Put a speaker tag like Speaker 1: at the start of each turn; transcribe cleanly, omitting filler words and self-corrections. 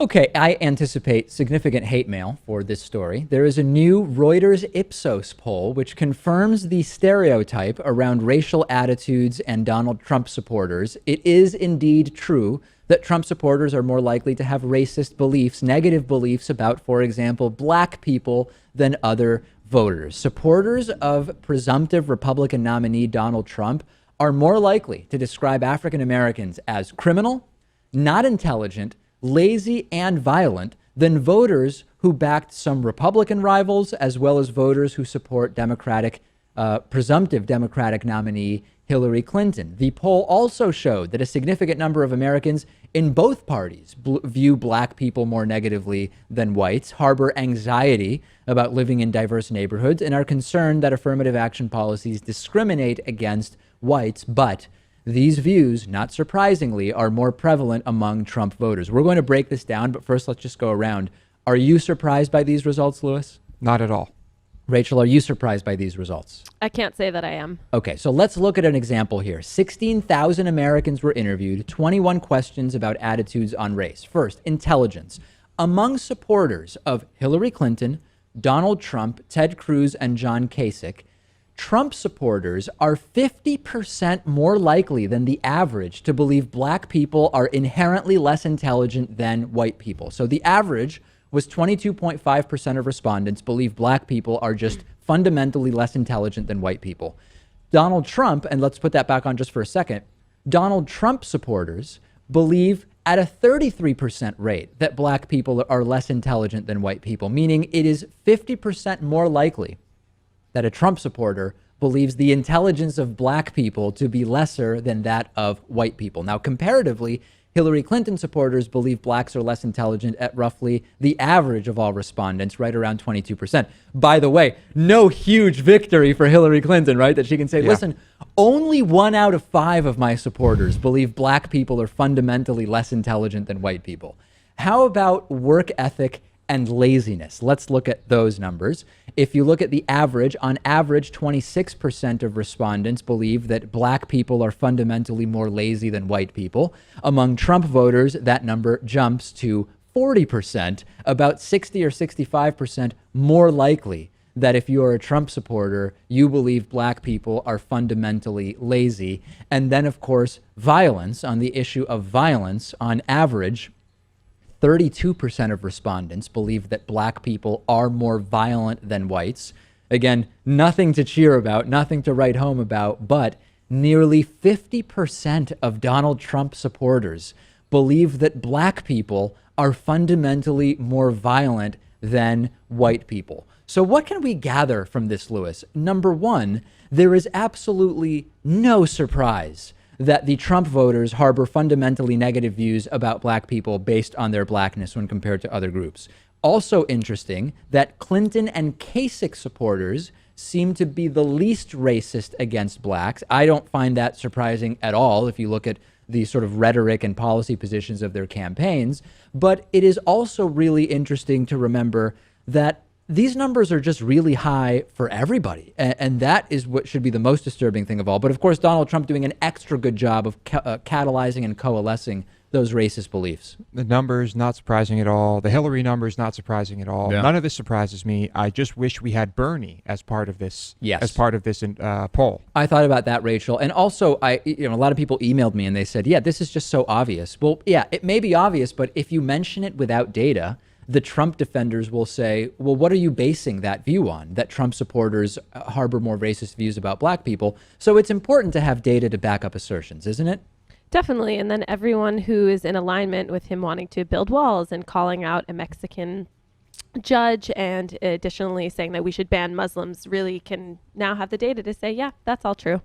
Speaker 1: Okay, I anticipate significant hate mail for this story. There is a new Reuters Ipsos poll which confirms the stereotype around racial attitudes and Donald Trump supporters. It is indeed true that Trump supporters are more likely to have racist beliefs, negative beliefs about, for example, black people than other voters. Supporters of presumptive Republican nominee Donald Trump are more likely to describe African Americans as criminal, not intelligent, lazy, and violent than voters who backed some Republican rivals, as well as voters who support presumptive Democratic nominee Hillary Clinton. The poll also showed that a significant number of Americans in both parties view black people more negatively than whites, harbor anxiety about living in diverse neighborhoods, and are concerned that affirmative action policies discriminate against whites. But these views, not surprisingly, are more prevalent among Trump voters. We're going to break this down, but first let's just go around. Are you surprised by these results, Lewis?
Speaker 2: Not at all.
Speaker 1: Rachel, are you surprised by these results?
Speaker 3: I can't say that I am.
Speaker 1: Okay, so let's look at an example here. 16,000 Americans were interviewed, 21 questions about attitudes on race. First, intelligence. Among supporters of Hillary Clinton, Donald Trump, Ted Cruz, and John Kasich, Trump supporters are 50% more likely than the average to believe black people are inherently less intelligent than white people. So the average was 22.5% of respondents believe black people are just fundamentally less intelligent than white people. Donald Trump, and let's put that back on just for a second, Donald Trump supporters believe at a 33% rate that black people are less intelligent than white people, meaning it is 50% more likely that a Trump supporter believes the intelligence of black people to be lesser than that of white people. Now, comparatively, Hillary Clinton supporters believe blacks are less intelligent at roughly the average of all respondents, right around 22%. By the way, no huge victory for Hillary Clinton, right? That she can say, listen, only 1 out of 5 of my supporters believe black people are fundamentally less intelligent than white people. How about work ethic and laziness? Let's look at those numbers. If you look at the average, on average, 26% of respondents believe that black people are fundamentally more lazy than white people. Among Trump voters, that number jumps to 40%, about 60 or 65% more likely that if you're a Trump supporter, you believe black people are fundamentally lazy. And then, of course, violence. On the issue of violence, on average, 32% of respondents believe that black people are more violent than whites. Again, nothing to cheer about, nothing to write home about, but nearly 50% of Donald Trump supporters believe that black people are fundamentally more violent than white people. So what can we gather from this, Lewis? Number one, there is absolutely no surprise that the Trump voters harbor fundamentally negative views about black people based on their blackness when compared to other groups. Also interesting that Clinton and Kasich supporters seem to be the least racist against blacks. I don't find that surprising at all if you look at the sort of rhetoric and policy positions of their campaigns. But it is also really interesting to remember that these numbers are just really high for everybody. And that is what should be the most disturbing thing of all. But of course, Donald Trump doing an extra good job of catalyzing and coalescing those racist beliefs.
Speaker 2: The numbers, not surprising at all. The Hillary numbers, not surprising at all.
Speaker 1: Yeah.
Speaker 2: None of this surprises me. I just wish we had Bernie as part of this.
Speaker 1: Yes.
Speaker 2: As part of this poll.
Speaker 1: I thought about that, Rachel. And also, a lot of people emailed me and they said, yeah, this is just so obvious. Well, yeah, it may be obvious, but if you mention it without data, the Trump defenders will say, well, what are you basing that view on, that Trump supporters harbor more racist views about black people? So it's important to have data to back up assertions, isn't it?
Speaker 3: Definitely. And then everyone who is in alignment with him wanting to build walls and calling out a Mexican judge and additionally saying that we should ban Muslims really can now have the data to say, yeah, that's all true.